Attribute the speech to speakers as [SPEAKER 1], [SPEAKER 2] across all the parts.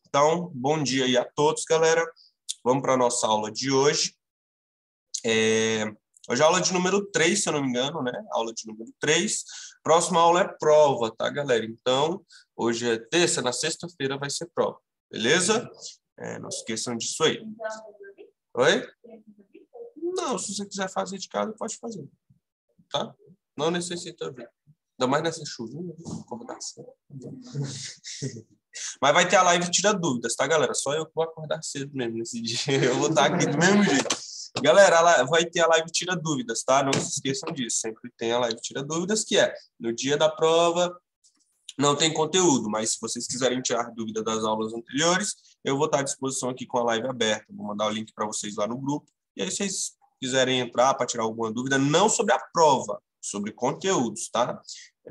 [SPEAKER 1] Então, bom dia aí a todos, galera. Vamos para a nossa aula de hoje. Hoje é a aula de número 3, se eu não me engano, né? Aula de número 3. Próxima aula é prova, tá, galera? Então, hoje é terça, na sexta-feira vai ser prova, beleza? Não esqueçam disso aí. Oi? Não, se você quiser fazer de casa, pode fazer, tá? Não necessita vir. Ainda mais nessa chuvinha, acordar cedo. Mas vai ter a live Tira Dúvidas, tá, galera? Só eu que vou acordar cedo mesmo nesse dia. Eu vou estar aqui do mesmo jeito. Galera, vai ter a live Tira Dúvidas, tá? Não se esqueçam disso. Sempre tem a live Tira Dúvidas, que é no dia da prova, não tem conteúdo, mas se vocês quiserem tirar dúvida das aulas anteriores, eu vou estar à disposição aqui com a live aberta. Vou mandar o link para vocês lá no grupo. E aí, se vocês quiserem entrar para tirar alguma dúvida, não sobre a prova, sobre conteúdos, tá?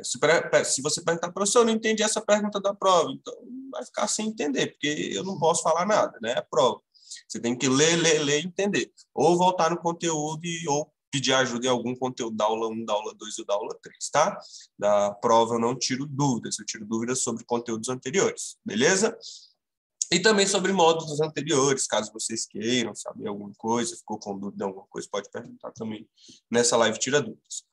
[SPEAKER 1] Se você perguntar, professor, eu não entendi essa pergunta da prova, então vai ficar sem entender, porque eu não posso falar nada, né? É prova. Você tem que ler e entender. Ou voltar no conteúdo ou pedir ajuda em algum conteúdo da aula 1, da aula 2 ou da aula 3, tá? Da prova eu não tiro dúvidas, eu tiro dúvidas sobre conteúdos anteriores, beleza? E também sobre módulos anteriores, caso vocês queiram saber alguma coisa, ficou com dúvida em alguma coisa, pode perguntar também nessa live Tira Dúvidas.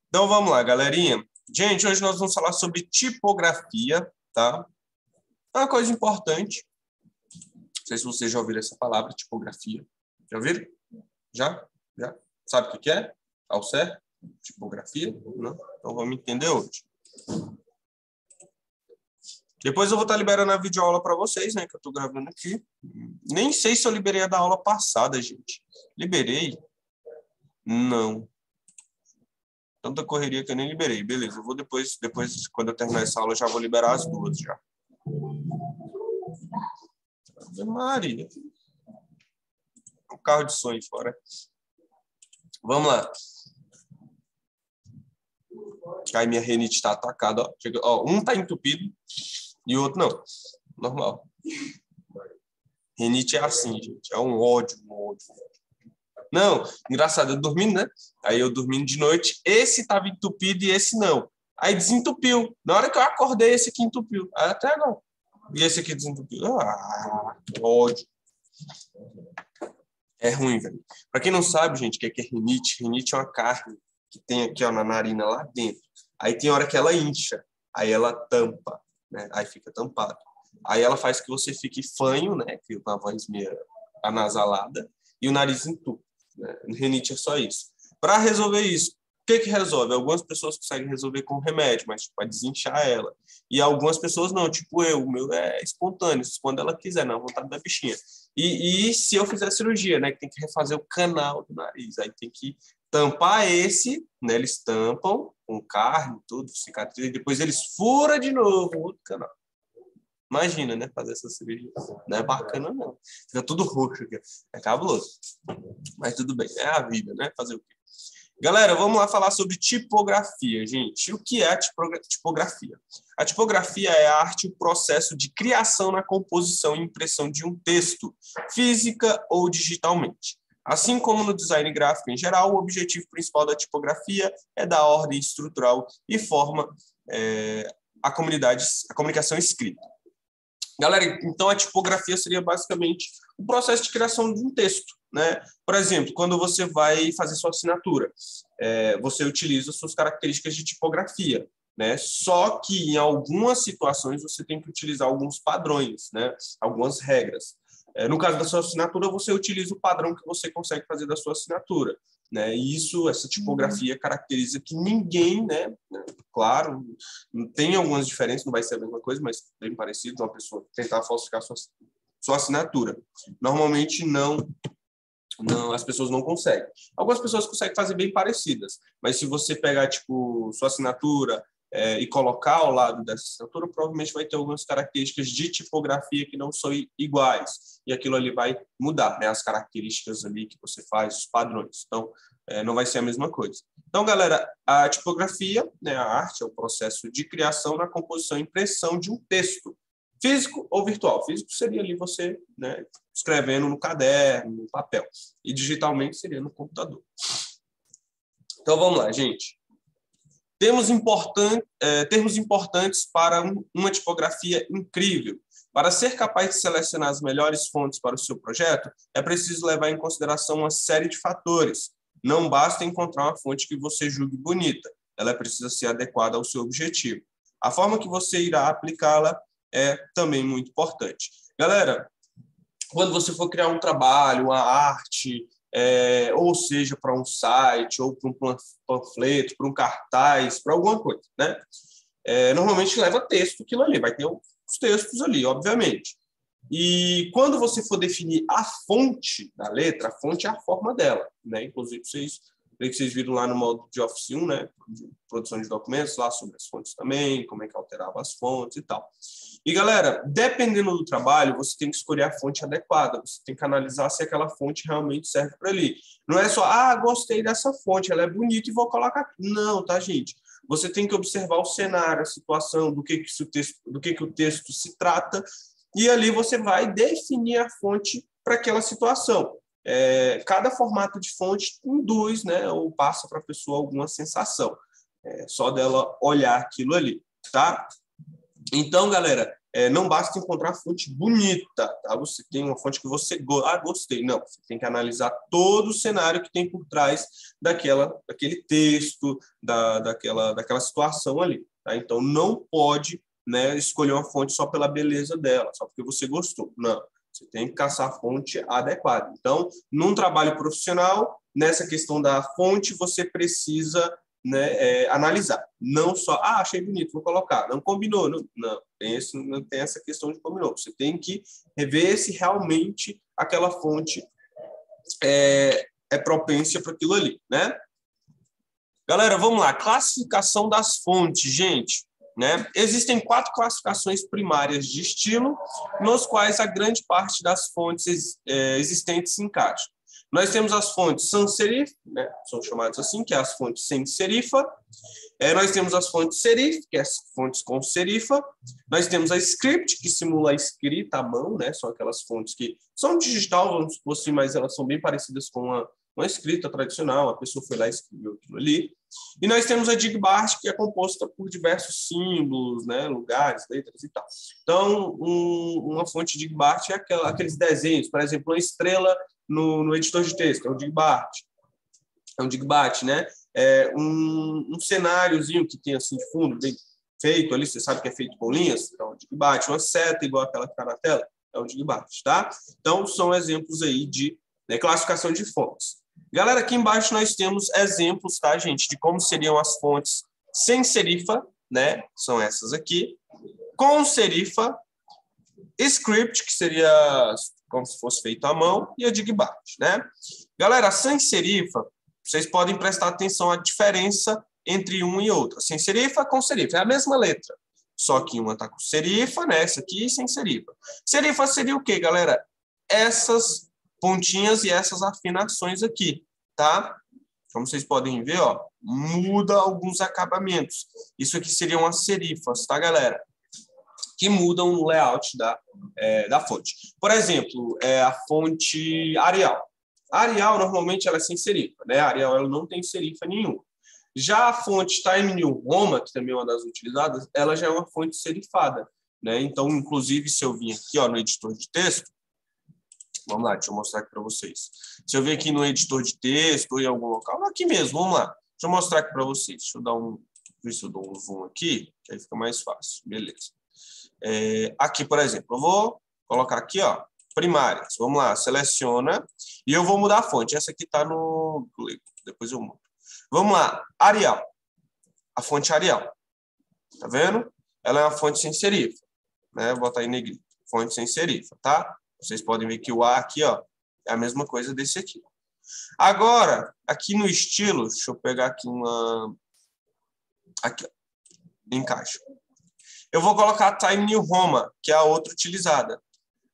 [SPEAKER 1] Então, vamos lá, galerinha. Gente, hoje nós vamos falar sobre tipografia, tá? É uma coisa importante. Não sei se vocês já ouviram essa palavra, tipografia. Já ouviram? Já? Sabe o que é? Ao certo? Tipografia? Não? Então, vamos entender hoje. Depois eu vou estar liberando a videoaula para vocês, né? Que eu estou gravando aqui. Nem sei se eu liberei a da aula passada, gente. Liberei? Não. Tanta correria que eu nem liberei. Beleza, eu vou depois, quando eu terminar essa aula, eu já vou liberar as duas já. Ave Maria. O carro de sonho fora. Vamos lá. Aí minha rinite está atacada. Ó. Ó, um está entupido e o outro não. Normal. Rinite é assim, gente. É um ódio. Não, engraçado, eu dormindo, né? Aí eu dormindo de noite, esse estava entupido e esse não. Aí desentupiu. Na hora que eu acordei, esse aqui entupiu. Aí até agora. E esse aqui desentupiu. Ódio. É ruim, velho. Pra quem não sabe, gente, o que é rinite? Rinite é uma carne que tem aqui, ó, na narina lá dentro. Aí tem hora que ela incha. Aí ela tampa, né? Aí fica tampado. Aí ela faz que você fique fanho, né? Que uma voz meio anasalada. E o nariz entupe. Né? Rinite é só isso. Para resolver isso, o que resolve? Algumas pessoas conseguem resolver com remédio, mas tipo, vai desinchar ela. E algumas pessoas não, tipo eu, o meu é espontâneo, quando ela quiser, na vontade da bichinha. E se eu fizer cirurgia, né, que tem que refazer o canal do nariz, aí tem que tampar esse, né, eles tampam com carne, tudo, cicatriz, e depois eles furam de novo o outro canal. Imagina, né, fazer essa cirurgia. Não é bacana, não. Fica tudo roxo aqui. É cabuloso. Mas tudo bem, é a vida, né? Fazer o quê? Galera, vamos lá falar sobre tipografia, gente. O que é a tipografia? A tipografia é a arte e o processo de criação na composição e impressão de um texto, física ou digitalmente. Assim como no design gráfico em geral, o objetivo principal da tipografia é dar ordem estrutural e forma à comunicação escrita. Galera, então a tipografia seria basicamente o processo de criação de um texto, né? Por exemplo, quando você vai fazer sua assinatura, você utiliza suas características de tipografia, né? Só que em algumas situações você tem que utilizar alguns padrões, né? Algumas regras. No caso da sua assinatura, você utiliza o padrão que você consegue fazer da sua assinatura, né? E essa tipografia caracteriza que ninguém, né? Claro, tem algumas diferenças, não vai ser a mesma coisa, mas bem parecido, uma pessoa tentar falsificar sua assinatura. Normalmente não, as pessoas não conseguem. Algumas pessoas conseguem fazer bem parecidas, mas se você pegar tipo sua assinatura e colocar ao lado dessa assinatura, provavelmente vai ter algumas características de tipografia que não são iguais, e aquilo ali vai mudar, né? As características ali que você faz, os padrões. Então, não vai ser a mesma coisa. Então, galera, a tipografia, né, a arte, é o processo de criação na composição e impressão de um texto, físico ou virtual. Físico seria ali você, né, escrevendo no caderno, no papel. E digitalmente seria no computador. Então, vamos lá, gente. Termos importantes para uma tipografia incrível. Para ser capaz de selecionar as melhores fontes para o seu projeto, é preciso levar em consideração uma série de fatores. Não basta encontrar uma fonte que você julgue bonita, ela precisa ser adequada ao seu objetivo. A forma que você irá aplicá-la é também muito importante. Galera, quando você for criar um trabalho, uma arte, ou seja, para um site, ou para um panfleto, para um cartaz, para alguma coisa, né? Normalmente leva texto aquilo ali, vai ter os textos ali, obviamente. E quando você for definir a fonte da letra, a fonte é a forma dela, né? Inclusive, vocês viram lá no módulo de Office 1, né? De produção de documentos, lá sobre as fontes também, como é que alterava as fontes e tal. E, galera, dependendo do trabalho, você tem que escolher a fonte adequada, você tem que analisar se aquela fonte realmente serve para ali. Não é só, gostei dessa fonte, ela é bonita e vou colocar aqui. Não, tá, gente? Você tem que observar o cenário, a situação, do que o texto se trata, e ali você vai definir a fonte para aquela situação. Cada formato de fonte induz, né, ou passa para a pessoa alguma sensação. Só dela olhar aquilo ali, tá? Então, galera, não basta encontrar a fonte bonita, tá? Você tem uma fonte que você gostei. Não, você tem que analisar todo o cenário que tem por trás daquele texto, daquela situação ali, tá? Então, não pode, né, escolher uma fonte só pela beleza dela, só porque você gostou. Não, você tem que caçar a fonte adequada. Então, num trabalho profissional, nessa questão da fonte, você precisa, né, analisar. Não só, achei bonito, vou colocar. Não combinou. Não tem essa questão de combinou. Você tem que rever se realmente aquela fonte é propícia para aquilo ali, né? Galera, vamos lá. Classificação das fontes, gente. Né? Existem 4 classificações primárias de estilo, nos quais a grande parte das fontes existentes se encaixa. Nós temos as fontes sans serif, né? São chamadas assim, que é as fontes sem serifa. Nós temos as fontes serif, que é as fontes com serifa. Nós temos a script, que simula a escrita à mão, né? São aquelas fontes que são digital, vamos supor assim, mas elas são bem parecidas com uma escrita tradicional, a pessoa foi lá e escreveu aquilo ali. E nós temos a Digbart, que é composta por diversos símbolos, né, lugares, letras e tal. Então, uma fonte Digbart é aqueles desenhos, por exemplo, uma estrela no editor de texto, é um Digbart, né? Um cenáriozinho que tem assim de fundo, bem feito ali, você sabe que é feito com linhas, é um Digbart, uma seta igual aquela que está na tela, é um Digbart, tá? Então, são exemplos aí de classificação de fontes. Galera, aqui embaixo nós temos exemplos, tá, gente, de como seriam as fontes sem serifa, né? São essas aqui. Com serifa, script, que seria como se fosse feito à mão, e a Digbart, né? Galera, sem serifa, vocês podem prestar atenção à diferença entre uma e outra. Sem serifa, com serifa. É a mesma letra, só que uma está com serifa, né? Essa aqui sem serifa. Serifa seria o quê, galera? Essas pontinhas e essas afinações aqui, tá? Como vocês podem ver, ó, muda alguns acabamentos. Isso aqui seriam as serifas, tá, galera? Que mudam o layout da fonte. Por exemplo, a fonte Arial. A Arial, normalmente, ela é sem serifa, né? A Arial ela não tem serifa nenhuma. Já a fonte Time New Roman, que também é uma das utilizadas, ela já é uma fonte serifada, né? Então, inclusive, se eu vim aqui, ó, no editor de texto, vamos lá, deixa eu mostrar aqui para vocês. Se eu vir aqui no editor de texto ou em algum local, aqui mesmo, vamos lá. Deixa eu mostrar aqui para vocês. Deixa eu dar ver se eu dou um zoom aqui, que aí fica mais fácil. Beleza. Aqui, por exemplo, eu vou colocar aqui, ó, primárias. Vamos lá, seleciona e eu vou mudar a fonte. Essa aqui está no... Depois eu mudo. Vamos lá, Arial. A fonte Arial. Tá vendo? Ela é uma fonte sem serifa. Né? Vou botar em negrito. Fonte sem serifa, tá? Vocês podem ver que o A aqui, ó, é a mesma coisa desse aqui. Agora, aqui no estilo, deixa eu pegar aqui uma... Aqui, ó, encaixa. Eu vou colocar a Time New Roman, que é a outra utilizada.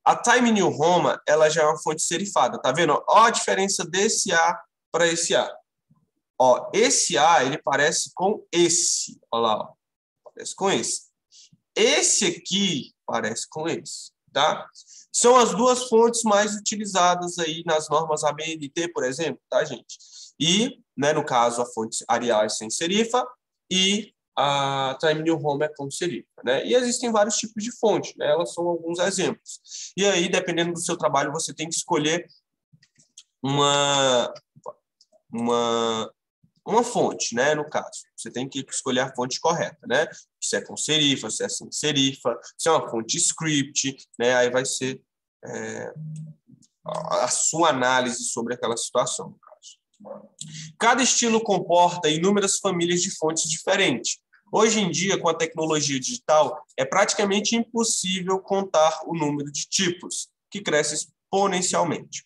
[SPEAKER 1] A Time New Roman, ela já é uma fonte serifada, tá vendo? Ó a diferença desse A para esse A. Ó, esse A, ele parece com esse. Olha lá, ó. Parece com esse. Esse aqui parece com esse, tá? São as duas fontes mais utilizadas aí nas normas ABNT, por exemplo, tá, gente? E, né, no caso, a fonte Arial é sem serifa e a Time New Roman com serifa, né? E existem vários tipos de fonte, né? Elas são alguns exemplos. E aí, dependendo do seu trabalho, você tem que escolher uma fonte, né? No caso, você tem que escolher a fonte correta, né? Se é com serifa, se é sem serifa, se é uma fonte script, né? Aí vai ser a sua análise sobre aquela situação, no caso. Cada estilo comporta inúmeras famílias de fontes diferentes. Hoje em dia, com a tecnologia digital, é praticamente impossível contar o número de tipos, que cresce exponencialmente.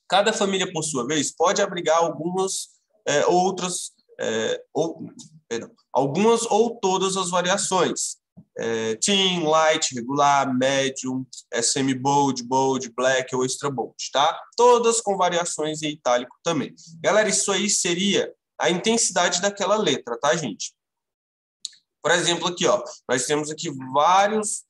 [SPEAKER 1] Cada família, por sua vez, pode abrigar algumas algumas ou todas as variações. Thin, light, regular, medium, semi-bold, bold, black ou extra bold, tá? Todas com variações em itálico também. Galera, isso aí seria a intensidade daquela letra, tá, gente? Por exemplo, aqui, ó, nós temos aqui vários,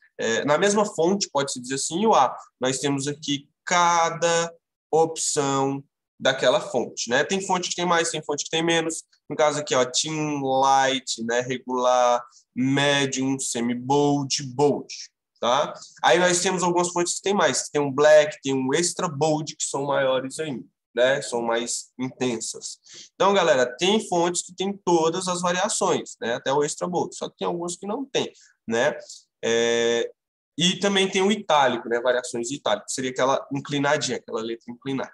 [SPEAKER 1] na mesma fonte, pode-se dizer assim, o A, nós temos aqui cada opção daquela fonte, né? Tem fonte que tem mais, tem fonte que tem menos. No caso aqui, ó, Thin, Light, né, regular, medium, semi-bold, bold, tá? Aí nós temos algumas fontes que tem mais, tem um black, tem um extra bold, que são maiores ainda, né? São mais intensas. Então, galera, tem fontes que tem todas as variações, né? Até o extra bold, só que tem algumas que não tem, né? E também tem o itálico, né? Variações de itálico, seria aquela inclinadinha, aquela letra inclinada.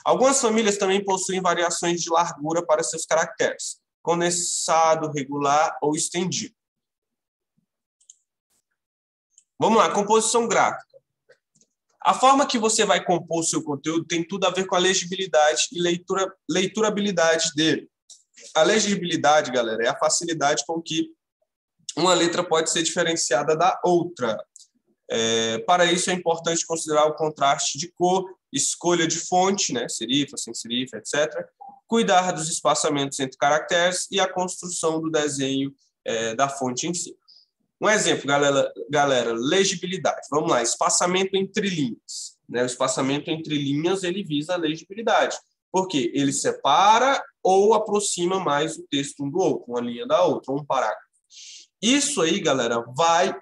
[SPEAKER 1] Algumas famílias também possuem variações de largura para seus caracteres, condensado, regular ou estendido. Vamos lá, composição gráfica. A forma que você vai compor o seu conteúdo tem tudo a ver com a legibilidade e leiturabilidade dele. A legibilidade, galera, é a facilidade com que uma letra pode ser diferenciada da outra. Para isso, é importante considerar o contraste de cor, escolha de fonte, né, serifa, sem serifa, etc., cuidar dos espaçamentos entre caracteres e a construção do desenho da fonte em si. Um exemplo, galera, legibilidade. Vamos lá, espaçamento entre linhas. Né? O espaçamento entre linhas, ele visa a legibilidade, porque ele separa ou aproxima mais o texto um do outro, uma linha da outra, um parágrafo. Isso aí, galera, vai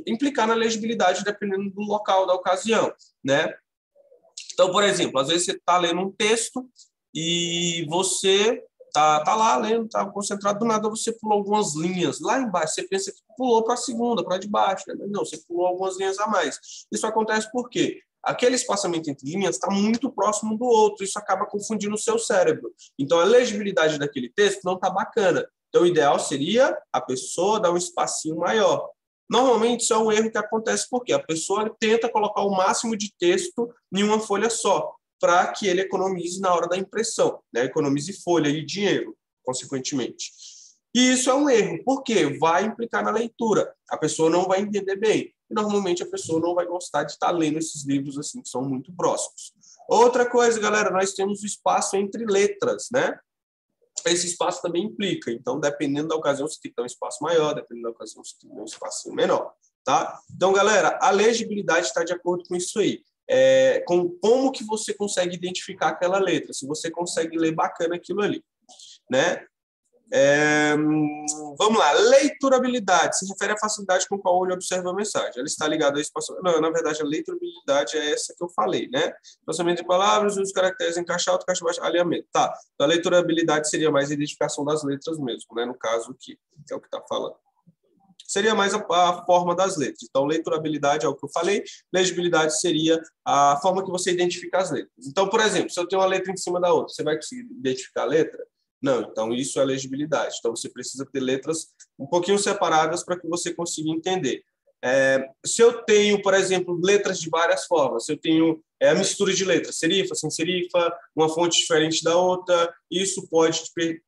[SPEAKER 1] implicar na legibilidade dependendo do local, da ocasião, né? Então, por exemplo, às vezes você está lendo um texto e você tá lá lendo, está concentrado, do nada você pulou algumas linhas lá embaixo, você pensa que pulou para a segunda, para de baixo, né? Mas não, você pulou algumas linhas a mais. Isso acontece porque aquele espaçamento entre linhas está muito próximo do outro, isso acaba confundindo o seu cérebro. Então, a legibilidade daquele texto não está bacana. Então, o ideal seria a pessoa dar um espacinho maior. Normalmente, isso é um erro que acontece porque a pessoa tenta colocar o máximo de texto em uma folha só, para que ele economize na hora da impressão, né? Economize folha e dinheiro, consequentemente. E isso é um erro, porque vai implicar na leitura. A pessoa não vai entender bem. E, normalmente, a pessoa não vai gostar de estar lendo esses livros assim, que são muito próximos. Outra coisa, galera, nós temos o espaço entre letras, né? Esse espaço também implica. Então, dependendo da ocasião, você tem que ter um espaço maior, dependendo da ocasião, você tem que ter um espaço menor, tá? Então, galera, a legibilidade está de acordo com isso aí. Com como que você consegue identificar aquela letra, se você consegue ler bacana aquilo ali, né? Vamos lá, leiturabilidade se refere à facilidade com a qual o olho observa a mensagem. Ela está ligada a espaço. Não, na verdade, a leiturabilidade é essa que eu falei, né? Espaçamento de palavras, os caracteres em caixa alto, caixa baixo, alinhamento. Tá. Então, a leiturabilidade seria mais a identificação das letras mesmo, né? No caso aqui, que é o que está falando. Seria mais a forma das letras. Então, leiturabilidade é o que eu falei, legibilidade seria a forma que você identifica as letras. Então, por exemplo, se eu tenho uma letra em cima da outra, você vai conseguir identificar a letra? Não, então isso é legibilidade. Então, você precisa ter letras um pouquinho separadas para que você consiga entender. Se eu tenho, por exemplo, letras de várias formas, se eu tenho a mistura de letras, serifa, sem serifa, uma fonte diferente da outra, isso pode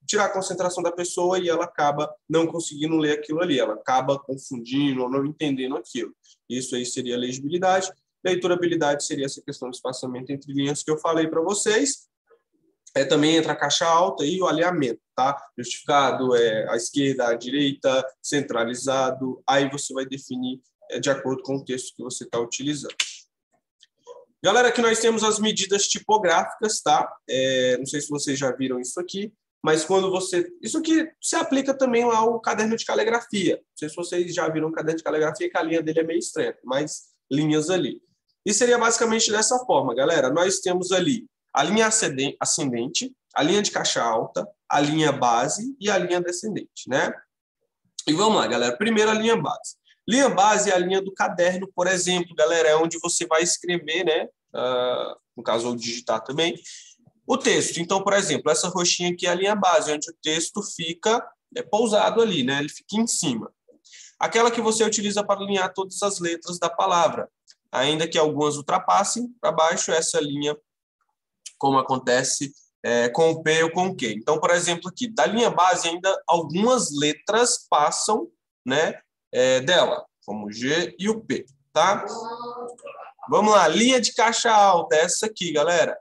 [SPEAKER 1] tirar a concentração da pessoa e ela acaba não conseguindo ler aquilo ali, ela acaba confundindo ou não entendendo aquilo. Isso aí seria legibilidade. Leiturabilidade seria essa questão do espaçamento entre linhas que eu falei para vocês. Também entra a caixa alta e o alinhamento, tá? Justificado, à esquerda, à direita, centralizado. Aí você vai definir de acordo com o texto que você está utilizando. Galera, aqui nós temos as medidas tipográficas, tá? Não sei se vocês já viram isso aqui. mas quando você... Isso aqui se aplica também lá ao caderno de caligrafia. Não sei se vocês já viram um caderno de caligrafia, que a linha dele é meio estreita, mas linhas ali. E seria basicamente dessa forma, galera. Nós temos ali a linha ascendente, a linha de caixa alta, a linha base e a linha descendente, né? E vamos lá, galera. Primeiro, a linha base. Linha base é a linha do caderno, por exemplo, galera, é onde você vai escrever, né? No caso, ou digitar também, o texto. Então, por exemplo, essa roxinha aqui é a linha base, onde o texto fica pousado ali, né? Ele fica em cima. Aquela que você utiliza para alinhar todas as letras da palavra, ainda que algumas ultrapassem para baixo, essa linha, como acontece com o P ou com o Q. Então, por exemplo, aqui, da linha base, ainda algumas letras passam, né, dela, como o G e o P, tá? Vamos lá, linha de caixa alta, essa aqui, galera.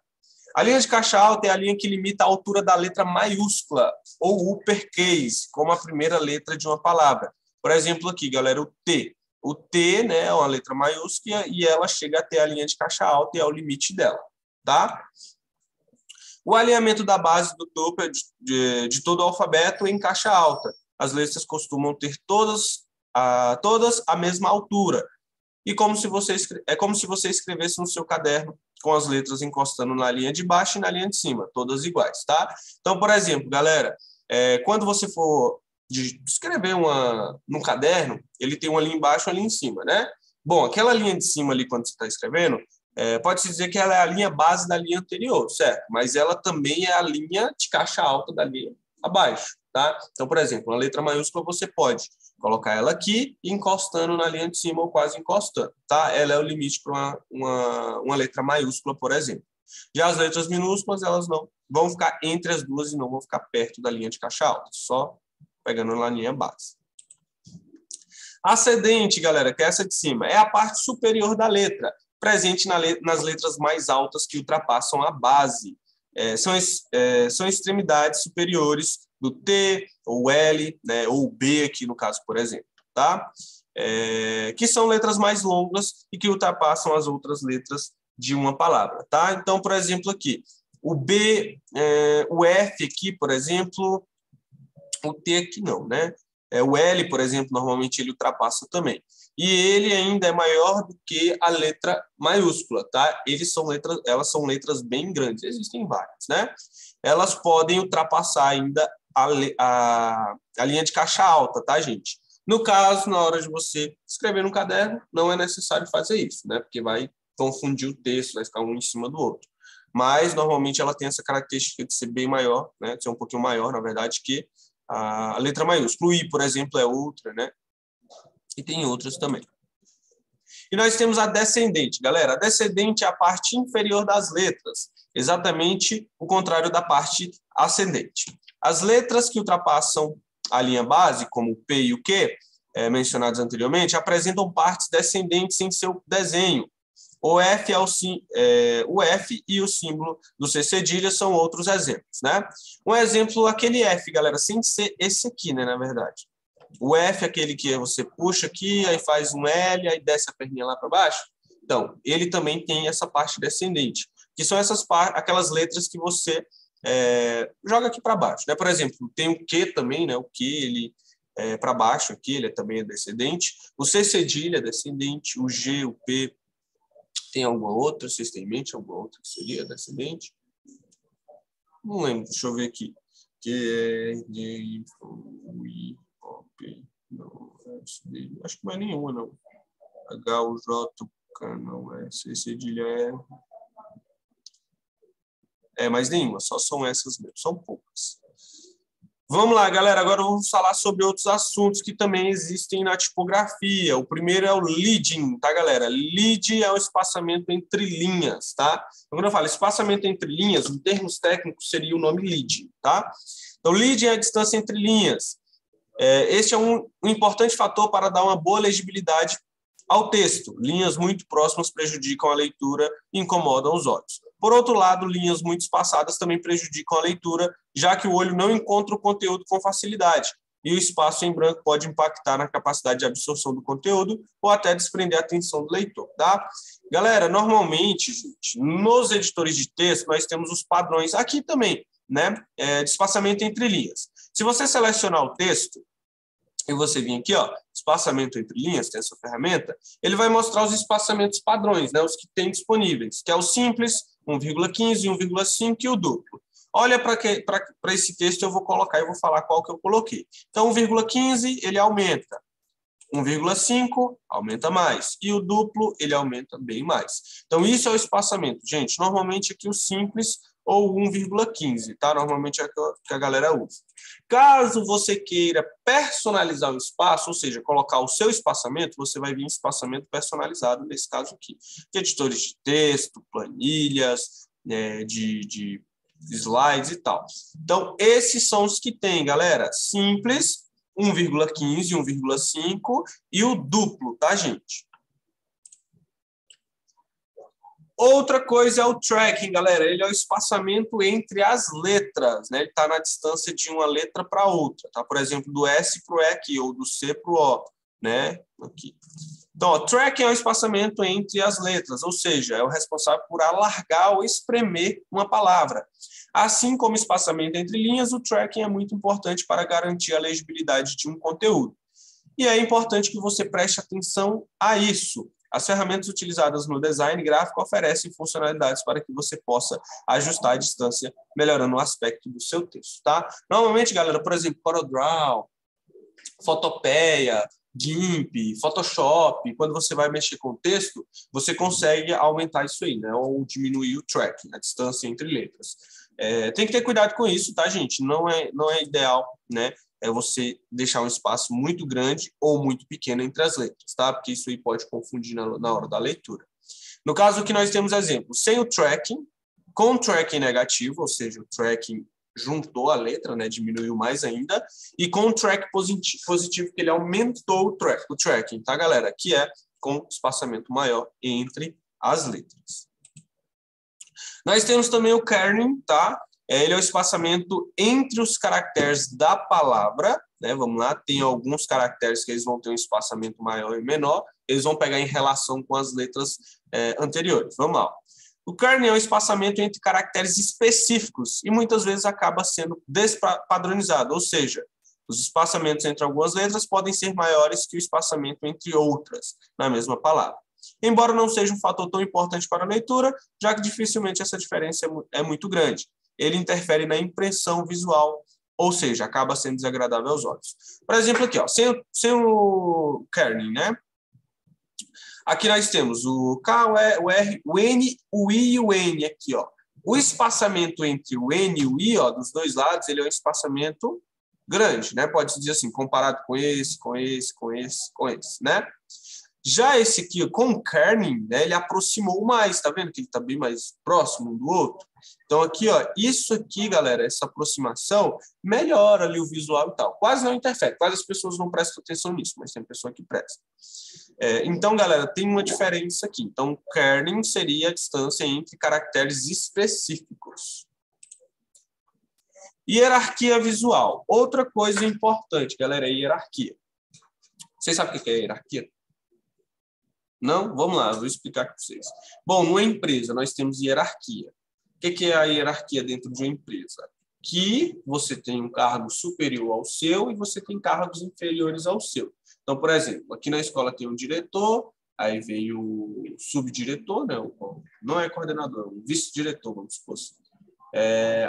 [SPEAKER 1] A linha de caixa alta é a linha que limita a altura da letra maiúscula, ou uppercase, como a primeira letra de uma palavra. Por exemplo, aqui, galera, o T. O T, né, é uma letra maiúscula e ela chega até a linha de caixa alta e é o limite dela, tá? O alinhamento da base do topo é de todo o alfabeto em caixa alta. As letras costumam ter todas a mesma altura. E é como se você escrevesse no seu caderno com as letras encostando na linha de baixo e na linha de cima, todas iguais, tá? Então, por exemplo, galera, quando você for escrever num caderno, ele tem uma linha embaixo e uma linha em cima, né? Bom, aquela linha de cima ali, quando você está escrevendo, pode-se dizer que ela é a linha base da linha anterior, certo? Mas ela também é a linha de caixa alta da linha abaixo, tá? Então, por exemplo, uma letra maiúscula você pode colocar ela aqui e encostando na linha de cima ou quase encostando, tá? Ela é o limite para uma letra maiúscula, por exemplo. Já as letras minúsculas, elas não vão ficar entre as duas e não vão ficar perto da linha de caixa alta, só pegando na linha base. Ascendente, galera, que é essa de cima, é a parte superior da letra, presente nas letras mais altas que ultrapassam a base. São extremidades superiores do T, ou L, né, ou B aqui no caso, por exemplo, tá? Que são letras mais longas e que ultrapassam as outras letras de uma palavra, tá? Então, por exemplo, aqui, o B, o F aqui, por exemplo, o T aqui não, né? O L, por exemplo, normalmente ele ultrapassa também. E ele ainda é maior do que a letra maiúscula, tá? Elas são letras bem grandes, existem várias, né? Elas podem ultrapassar ainda a linha de caixa alta, tá, gente? No caso, na hora de você escrever no caderno, não é necessário fazer isso, né? Porque vai confundir o texto, vai ficar um em cima do outro. Mas, normalmente, ela tem essa característica de ser bem maior, né? De ser um pouquinho maior, na verdade, que a letra maiúscula. O I, por exemplo, é outra, né? E tem outras também. E nós temos a descendente, galera. A descendente é a parte inferior das letras, exatamente o contrário da parte ascendente. As letras que ultrapassam a linha base, como o P e o Q, mencionados anteriormente, apresentam partes descendentes em seu desenho. O F e o símbolo do C cedilha são outros exemplos, né? Um exemplo, aquele F, galera, sem ser esse aqui, né, na verdade. O F é aquele que você puxa aqui, aí faz um L, aí desce a perninha lá para baixo. Então, ele também tem essa parte descendente, que são aquelas letras que você joga aqui para baixo, né? Por exemplo, tem o Q também, né? O Q, ele para baixo aqui, ele também é descendente. O C cedilha é descendente, o G, o P. Tem alguma outra? Vocês têm em mente alguma outra que seria descendente? Não lembro, deixa eu ver aqui. Q, D, I, O, P. Não, acho que não é nenhuma, não. H, U, J, K, não é. C, cedilha mais nenhuma, só são essas mesmo, são poucas. Vamos lá, galera, agora vamos falar sobre outros assuntos que também existem na tipografia. O primeiro é o leading, tá, galera? Lead é o espaçamento entre linhas, tá? Então, quando eu falo espaçamento entre linhas, em termos técnicos, seria o nome leading, tá? Então, leading é a distância entre linhas. Este é um importante fator para dar uma boa legibilidade ao texto. Linhas muito próximas prejudicam a leitura e incomodam os olhos. Por outro lado, linhas muito espaçadas também prejudicam a leitura, já que o olho não encontra o conteúdo com facilidade, e o espaço em branco pode impactar na capacidade de absorção do conteúdo ou até desprender a atenção do leitor, tá? Galera, normalmente, gente, nos editores de texto, nós temos os padrões. Aqui também, né, de espaçamento entre linhas. Se você selecionar o texto, e você vir aqui, ó, espaçamento entre linhas, tem essa ferramenta, ele vai mostrar os espaçamentos padrões, né, os que tem disponíveis, que é o simples, 1,15, 1,5 e o duplo. Olha para esse texto, eu vou colocar e vou falar qual que eu coloquei. Então, 1,15, ele aumenta. 1,5 aumenta mais. E o duplo, ele aumenta bem mais. Então, isso é o espaçamento. Gente, normalmente aqui o simples ou 1,15, tá? Normalmente é o que a galera usa. Caso você queira personalizar o espaço, ou seja, colocar o seu espaçamento, você vai vir em espaçamento personalizado, nesse caso aqui. De editores de texto, planilhas, de slides e tal. Então, esses são os que tem, galera. Simples, 1,15, 1,5 e o duplo, tá, gente? Outra coisa é o tracking, galera. Ele é o espaçamento entre as letras, né? Ele está na distância de uma letra para outra, tá? Por exemplo, do S para o E aqui, ou do C para o O, né? Aqui. Então, o tracking é o espaçamento entre as letras, ou seja, é o responsável por alargar ou espremer uma palavra. Assim como o espaçamento entre linhas, o tracking é muito importante para garantir a legibilidade de um conteúdo. E é importante que você preste atenção a isso. As ferramentas utilizadas no design gráfico oferecem funcionalidades para que você possa ajustar a distância, melhorando o aspecto do seu texto, tá? Normalmente, galera, por exemplo, CorelDRAW, Fotopeia, GIMP, Photoshop, quando você vai mexer com o texto, você consegue aumentar isso aí, né? Ou diminuir o tracking, a distância entre letras. Tem que ter cuidado com isso, tá, gente? Não é ideal, né? É você deixar um espaço muito grande ou muito pequeno entre as letras, tá? Porque isso aí pode confundir na hora da leitura. No caso aqui nós temos exemplo sem o tracking, com o tracking negativo, ou seja, o tracking juntou a letra, né, diminuiu mais ainda, e com o track positivo, que ele aumentou o tracking, tá, galera? Que é com espaçamento maior entre as letras. Nós temos também o kerning, tá? Ele é o espaçamento entre os caracteres da palavra, né? Vamos lá, tem alguns caracteres que eles vão ter um espaçamento maior e menor, eles vão pegar em relação com as letras anteriores. Vamos lá. O kerning é o espaçamento entre caracteres específicos e muitas vezes acaba sendo despadronizado, ou seja, os espaçamentos entre algumas letras podem ser maiores que o espaçamento entre outras na mesma palavra. Embora não seja um fator tão importante para a leitura, já que dificilmente essa diferença é muito grande. Ele interfere na impressão visual, ou seja, acaba sendo desagradável aos olhos. Por exemplo, aqui, ó, sem o kerning, né? Aqui nós temos o K, o R, o N, o I e o N aqui, ó. O espaçamento entre o N e o I, ó, dos dois lados, ele é um espaçamento grande, né? Pode-se dizer assim, comparado com esse, né? Já esse aqui, com o kerning, né, ele aproximou mais, tá vendo que ele está bem mais próximo um do outro? Então, aqui, ó, isso aqui, galera, essa aproximação melhora ali o visual e tal. Quase não interfere, quase as pessoas não prestam atenção nisso, mas tem pessoa que presta. Então, galera, tem uma diferença aqui. Então, kerning seria a distância entre caracteres específicos. Hierarquia visual. Outra coisa importante, galera, é hierarquia. Vocês sabem o que é hierarquia? Não? Vamos lá, vou explicar para vocês. Bom, numa empresa nós temos hierarquia. O que é a hierarquia dentro de uma empresa? Que você tem um cargo superior ao seu e você tem cargos inferiores ao seu. Então, por exemplo, aqui na escola tem um diretor, aí vem o subdiretor, né? Não é coordenador, é um vice-diretor, vamos supor assim.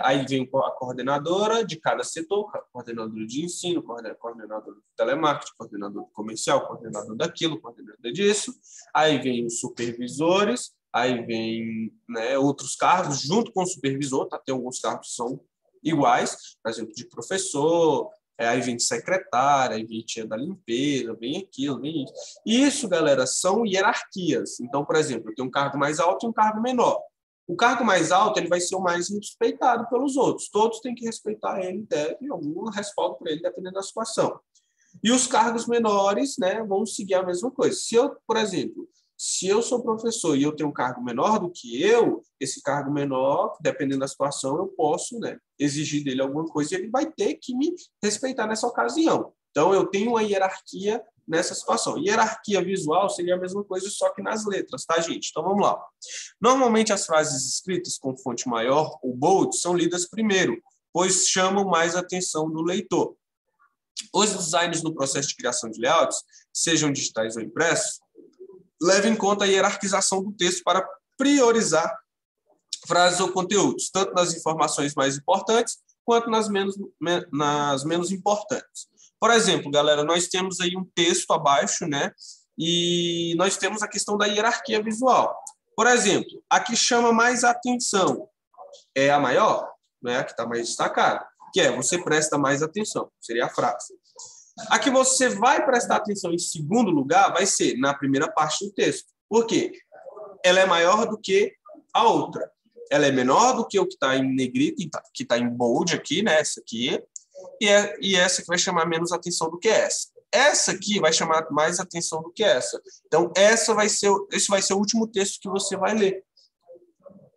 [SPEAKER 1] Aí vem a coordenadora de cada setor, coordenador de ensino, coordenador de telemarketing, coordenador comercial, coordenador daquilo, coordenador disso. Aí vem os supervisores, aí vem, né, outros cargos junto com o supervisor, tá? Tem alguns cargos que são iguais, por exemplo, de professor, aí vem de secretária, aí vem tia da limpeza, vem aquilo, vem isso. Isso, galera, são hierarquias. Então, por exemplo, eu tenho um cargo mais alto e um cargo menor. O cargo mais alto ele vai ser o mais respeitado pelos outros. Todos têm que respeitar ele, devem algum respaldo para ele, dependendo da situação. E os cargos menores, né, vão seguir a mesma coisa. Se eu, por exemplo, se eu sou professor e eu tenho um cargo menor do que eu, esse cargo menor, dependendo da situação, eu posso, né, exigir dele alguma coisa e ele vai ter que me respeitar nessa ocasião. Então, eu tenho uma hierarquia nessa situação. Hierarquia visual seria a mesma coisa, só que nas letras, tá, gente? Então, vamos lá. Normalmente, as frases escritas com fonte maior ou bold são lidas primeiro, pois chamam mais a atenção do leitor. Os designs no processo de criação de layouts, sejam digitais ou impressos, levam em conta a hierarquização do texto para priorizar frases ou conteúdos, tanto nas informações mais importantes quanto nas menos importantes. Por exemplo, galera, nós temos aí um texto abaixo, né? E nós temos a questão da hierarquia visual. Por exemplo, a que chama mais atenção é a maior, né? A que está mais destacada, que é você presta mais atenção, seria a frase. A que você vai prestar atenção em segundo lugar vai ser na primeira parte do texto. Por quê? Ela é maior do que a outra. Ela é menor do que o que está em negrito, que está em bold aqui, né? Essa aqui. E essa que vai chamar menos atenção do que essa. Essa aqui vai chamar mais atenção do que essa. Então, esse vai ser o último texto que você vai ler.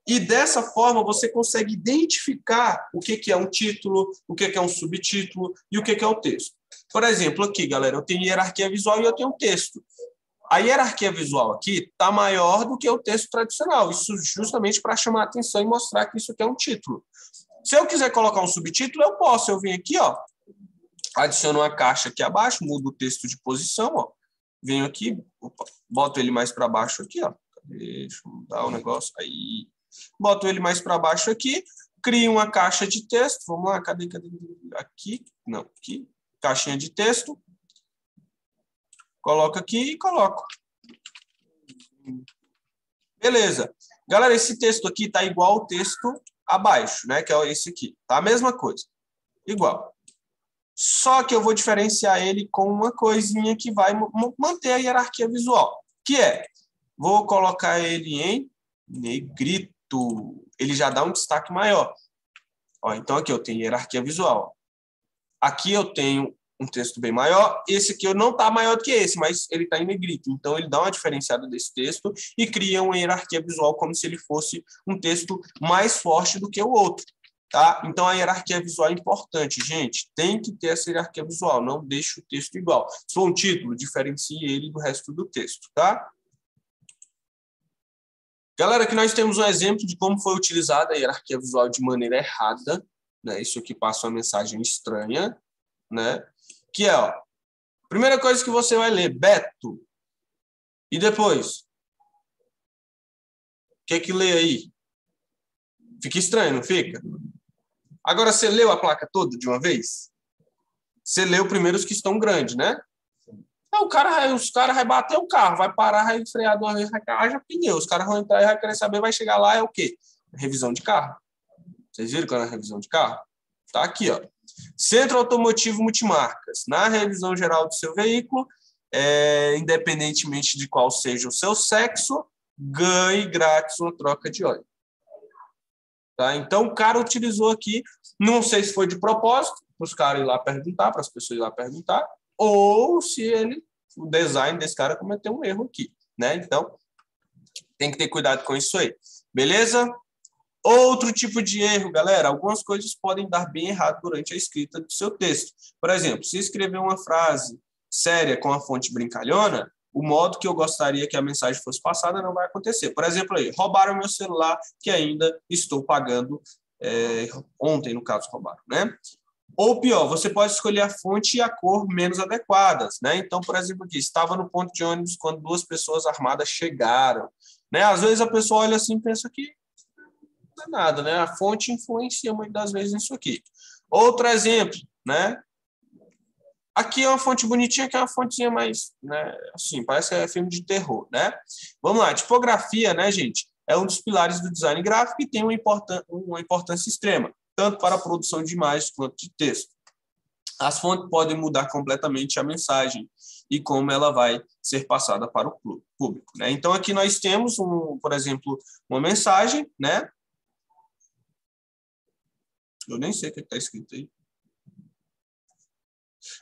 [SPEAKER 1] E dessa forma você consegue identificar o que é um título, o que é um subtítulo e o que é o texto. Por exemplo, aqui, galera, eu tenho hierarquia visual e eu tenho um texto. A hierarquia visual aqui está maior do que o texto tradicional. Isso justamente para chamar a atenção e mostrar que isso aqui é um título. Se eu quiser colocar um subtítulo, eu posso. Eu venho aqui, ó, adiciono uma caixa aqui abaixo, mudo o texto de posição, ó. Venho aqui, opa, boto ele mais para baixo aqui, ó. Deixa eu mudar o negócio. Aí, boto ele mais para baixo aqui, crio uma caixa de texto. Vamos lá, cadê? Aqui, não, aqui. Caixinha de texto. Coloco aqui e coloco. Beleza. Galera, esse texto aqui tá igual ao texto abaixo, né? Que é esse aqui. Tá a mesma coisa. Igual. Só que eu vou diferenciar ele com uma coisinha que vai manter a hierarquia visual. Que é, vou colocar ele em negrito. Ele já dá um destaque maior. Ó, então aqui eu tenho hierarquia visual. Aqui eu tenho um texto bem maior. Esse aqui não está maior do que esse, mas ele está em negrito. Então, ele dá uma diferenciada desse texto e cria uma hierarquia visual como se ele fosse um texto mais forte do que o outro. Tá? Então, a hierarquia visual é importante, gente. Tem que ter essa hierarquia visual. Não deixe o texto igual. Se for um título, diferencie ele do resto do texto. Tá? Galera, aqui nós temos um exemplo de como foi utilizada a hierarquia visual de maneira errada. Né? Isso aqui passa uma mensagem estranha. Né? Que é, ó, primeira coisa que você vai ler, Beto. E depois? O que é que lê aí? Fica estranho, não fica? Agora, você leu a placa toda de uma vez? Você leu primeiro os que estão grandes, né? Então, os caras vão bater o carro, vai parar, vai frear de uma vez, vai haja pneu. Os caras vão entrar e vai querer saber, vai chegar lá, é o quê? Revisão de carro. Vocês viram qual é a revisão de carro? Tá aqui, ó. Centro Automotivo Multimarcas. Na revisão geral do seu veículo, independentemente de qual seja o seu sexo, ganhe grátis uma troca de óleo. Tá? Então, o cara utilizou aqui, não sei se foi de propósito, para os caras ir lá perguntar, para as pessoas ir lá perguntar, ou se o design desse cara cometeu um erro aqui. Né? Então, tem que ter cuidado com isso aí. Beleza? Outro tipo de erro, galera, algumas coisas podem dar bem errado durante a escrita do seu texto. Por exemplo, se escrever uma frase séria com a fonte brincalhona, o modo que eu gostaria que a mensagem fosse passada não vai acontecer. Por exemplo, aí, roubaram meu celular que ainda estou pagando, ontem, no caso, roubaram, né? Ou pior, você pode escolher a fonte e a cor menos adequadas, né? Então, por exemplo, aqui, estava no ponto de ônibus quando 2 pessoas armadas chegaram, né? Às vezes a pessoa olha assim e pensa que não é nada, né? A fonte influencia muitas das vezes nisso aqui. Outro exemplo, né? Aqui é uma fonte bonitinha, que é uma fontezinha mais, né? Assim, parece que é filme de terror, né? Vamos lá, tipografia, né, gente? É um dos pilares do design gráfico e tem uma importância extrema, tanto para a produção de imagens quanto de texto. As fontes podem mudar completamente a mensagem e como ela vai ser passada para o público, né? Então, aqui nós temos, por exemplo, uma mensagem, né? Eu nem sei o que está escrito aí.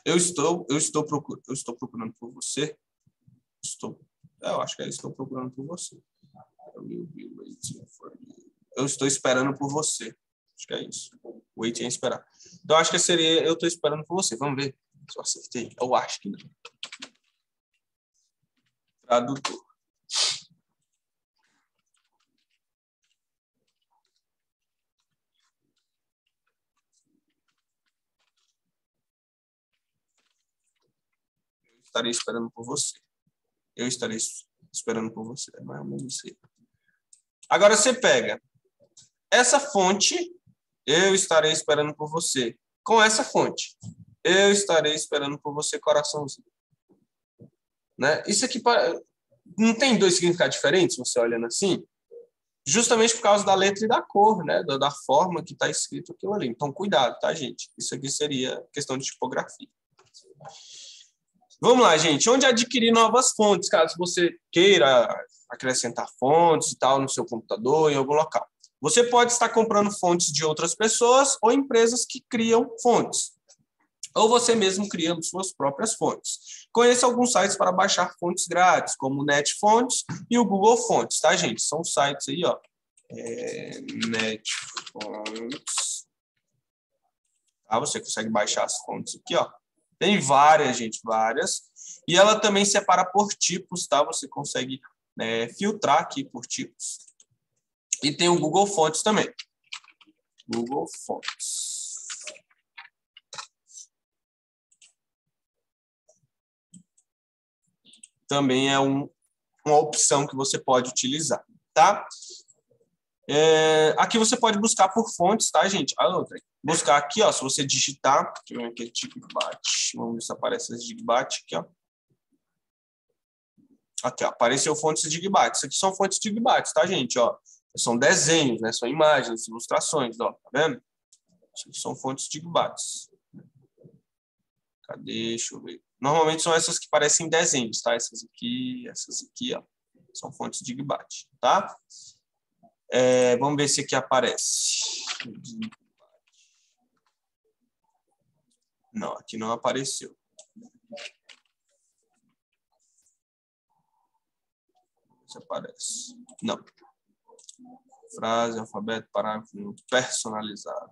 [SPEAKER 1] Eu estou procurando por você. Eu acho que estou procurando por você. Eu estou esperando por você. Acho que é isso. Waiting é esperar. Então, acho que seria eu estou esperando por você. Vamos ver se eu acertei. Eu acho que não. Tradutor. estarei esperando por você. Eu estarei esperando por você. É mais ou menos isso aí. Agora você pega essa fonte, eu estarei esperando por você. Com essa fonte, eu estarei esperando por você, coraçãozinho. Né? Isso aqui não tem dois significados diferentes, você olhando assim? Justamente por causa da letra e da cor, né? Da forma que está escrito aquilo ali. Então, cuidado, tá, gente? Isso aqui seria questão de tipografia. Vamos lá, gente. Onde adquirir novas fontes, caso você queira acrescentar fontes e tal no seu computador, em algum local. Você pode estar comprando fontes de outras pessoas ou empresas que criam fontes. Ou você mesmo criando suas próprias fontes. Conheça alguns sites para baixar fontes grátis, como o Netfontes e o Google Fontes, tá, gente? São sites aí, ó. Netfontes. Tá? Você consegue baixar as fontes aqui, ó. Tem várias, gente, várias. E ela também separa por tipos, tá? Você consegue filtrar aqui por tipos. E tem o Google Fontes também. Google Fontes. Também é uma opção que você pode utilizar, tá? Aqui você pode buscar por fontes, tá, gente? A outra. Buscar aqui, ó, se você digitar, deixa eu ver aqui, Digbat. Vamos ver se aparece esse Digbat aqui, ó. Aqui, ó, apareceu fontes Digbat. Isso aqui são fontes Digbat, tá, gente? Ó, são desenhos, né? São imagens, ilustrações, ó, tá vendo? Isso aqui são fontes Digbat. Cadê? Deixa eu ver. Normalmente são essas que parecem desenhos, tá? Essas aqui, ó. São fontes Digbat, tá? Vamos ver se aqui aparece. Não, aqui não apareceu. Se aparece. Não. Frase, alfabeto, parágrafo personalizado.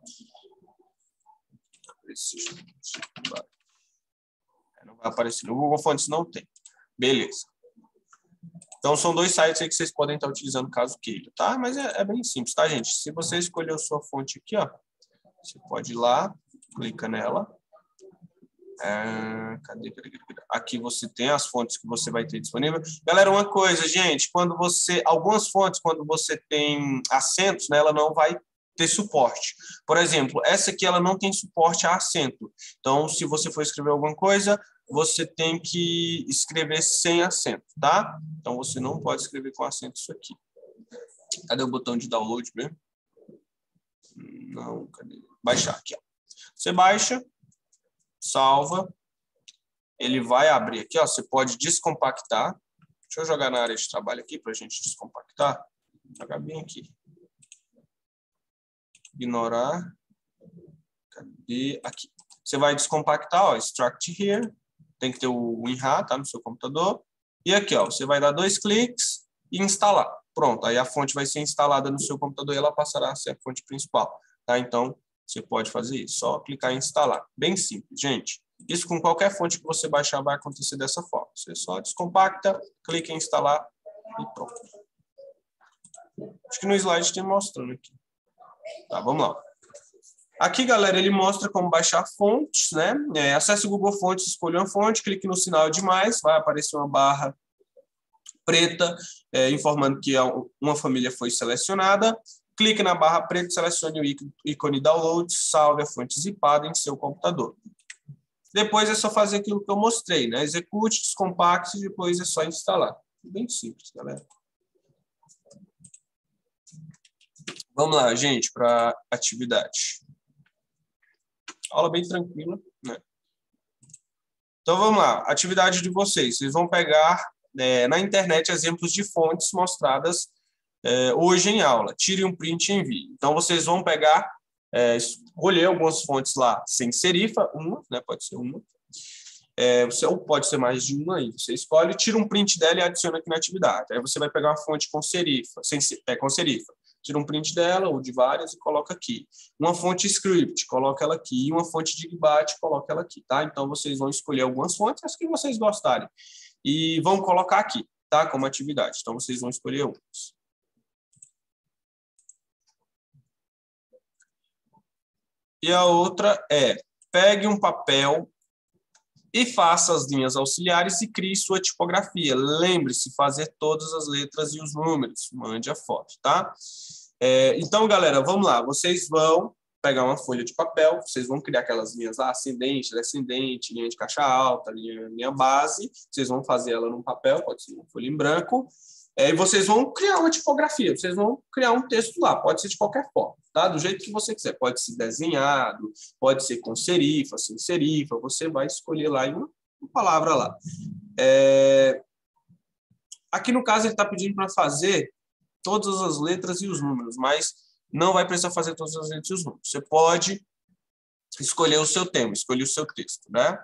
[SPEAKER 1] Não vai aparecer. No Google Fontes não tem. Beleza. Então, são dois sites aí que vocês podem estar utilizando caso queira, tá? Mas é bem simples, tá, gente? Se você escolheu sua fonte aqui, ó, você pode ir lá, clica nela. Cadê? Aqui você tem as fontes que você vai ter disponível. Galera, uma coisa, gente, algumas fontes, quando você tem acentos, né, ela não vai ter suporte. Por exemplo, essa aqui ela não tem suporte a acento. Então, se você for escrever alguma coisa, você tem que escrever sem acento, tá? Então, você não pode escrever com acento isso aqui. Cadê o botão de download mesmo? Não, cadê? Baixar aqui, ó. Você baixa, salva, ele vai abrir aqui, ó, você pode descompactar. Deixa eu jogar na área de trabalho aqui para a gente descompactar. Jogar bem aqui. Ignorar. Cadê? Aqui. Você vai descompactar, ó, extract here. Tem que ter o WinRAR, tá, no seu computador. E aqui, ó, você vai dar 2 cliques e instalar. Pronto, aí a fonte vai ser instalada no seu computador e ela passará a ser a fonte principal, tá? Então, você pode fazer isso, só clicar em instalar. Bem simples, gente. Isso com qualquer fonte que você baixar vai acontecer dessa forma. Você só descompacta, clica em instalar e pronto. Acho que no slide tem mostrando aqui. Tá, vamos lá. Aqui, galera, ele mostra como baixar fontes, né? Acesse o Google Fontes, escolha uma fonte, clique no sinal de mais, vai aparecer uma barra preta informando que uma família foi selecionada. Clique na barra preta, selecione o ícone download, salve a fonte zipada em seu computador. Depois é só fazer aquilo que eu mostrei, né? Execute, descompacte e depois é só instalar. Bem simples, galera. Vamos lá, gente, para atividade. Aula bem tranquila, né? Então, vamos lá. Atividade de vocês. Vocês vão pegar na internet exemplos de fontes mostradas hoje em aula. Tire um print e envie. Então, vocês vão pegar, escolher algumas fontes lá sem serifa, uma, né? Pode ser uma. Ou pode ser mais de uma aí. Você escolhe, tira um print dela e adiciona aqui na atividade. Aí você vai pegar uma fonte com serifa, com serifa. Tira um print dela ou de várias e coloca aqui. Uma fonte script, coloca ela aqui. E uma fonte Digbat, coloca ela aqui, tá? Então, vocês vão escolher algumas fontes, as que vocês gostarem. E vão colocar aqui, tá? Como atividade. Então, vocês vão escolher outras. E a outra pegue um papel E faça as linhas auxiliares e crie sua tipografia. Lembre-se, fazer todas as letras e os números. Mande a foto, tá? Então, galera, vamos lá. Vocês vão pegar uma folha de papel, vocês vão criar aquelas linhas lá, ascendente, descendente, linha de caixa alta, linha base. Vocês vão fazer ela num papel, pode ser uma folha em branco. E vocês vão criar uma tipografia, vocês vão criar um texto lá, pode ser de qualquer forma, tá? Do jeito que você quiser, pode ser desenhado, pode ser com serifa, sem serifa, você vai escolher lá uma palavra lá. Aqui no caso ele está pedindo para fazer todas as letras e os números, mas não vai precisar fazer todas as letras e os números. Você pode escolher o seu tema, escolher o seu texto, né?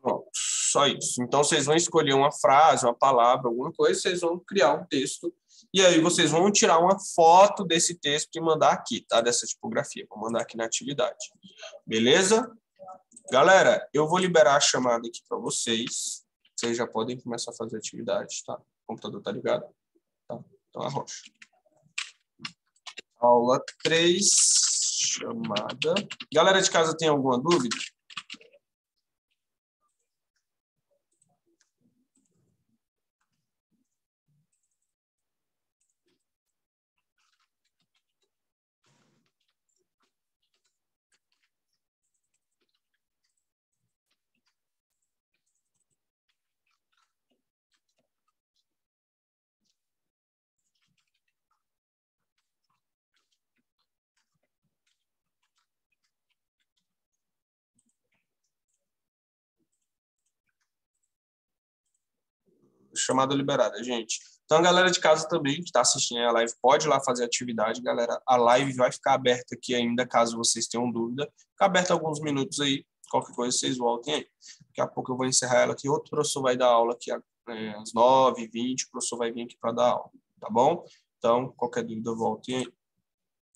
[SPEAKER 1] Bom, só isso. Então, vocês vão escolher uma frase, uma palavra, alguma coisa, vocês vão criar um texto, e aí vocês vão tirar uma foto desse texto e mandar aqui, tá? Dessa tipografia. Vou mandar aqui na atividade. Beleza? Galera, eu vou liberar a chamada aqui para vocês. Vocês já podem começar a fazer a atividade, tá? O computador tá ligado? Tá? Então, arrocha. Aula 3, chamada. Galera de casa, tem alguma dúvida? Chamada liberada, gente. Então, a galera de casa também, que está assistindo a live, pode ir lá fazer atividade, galera. A live vai ficar aberta aqui ainda, caso vocês tenham dúvida. Fica aberta alguns minutos aí, qualquer coisa vocês voltem aí. Daqui a pouco eu vou encerrar ela aqui. Outro professor vai dar aula aqui às 9h20, o professor vai vir aqui para dar aula, tá bom? Então, qualquer dúvida, voltem aí.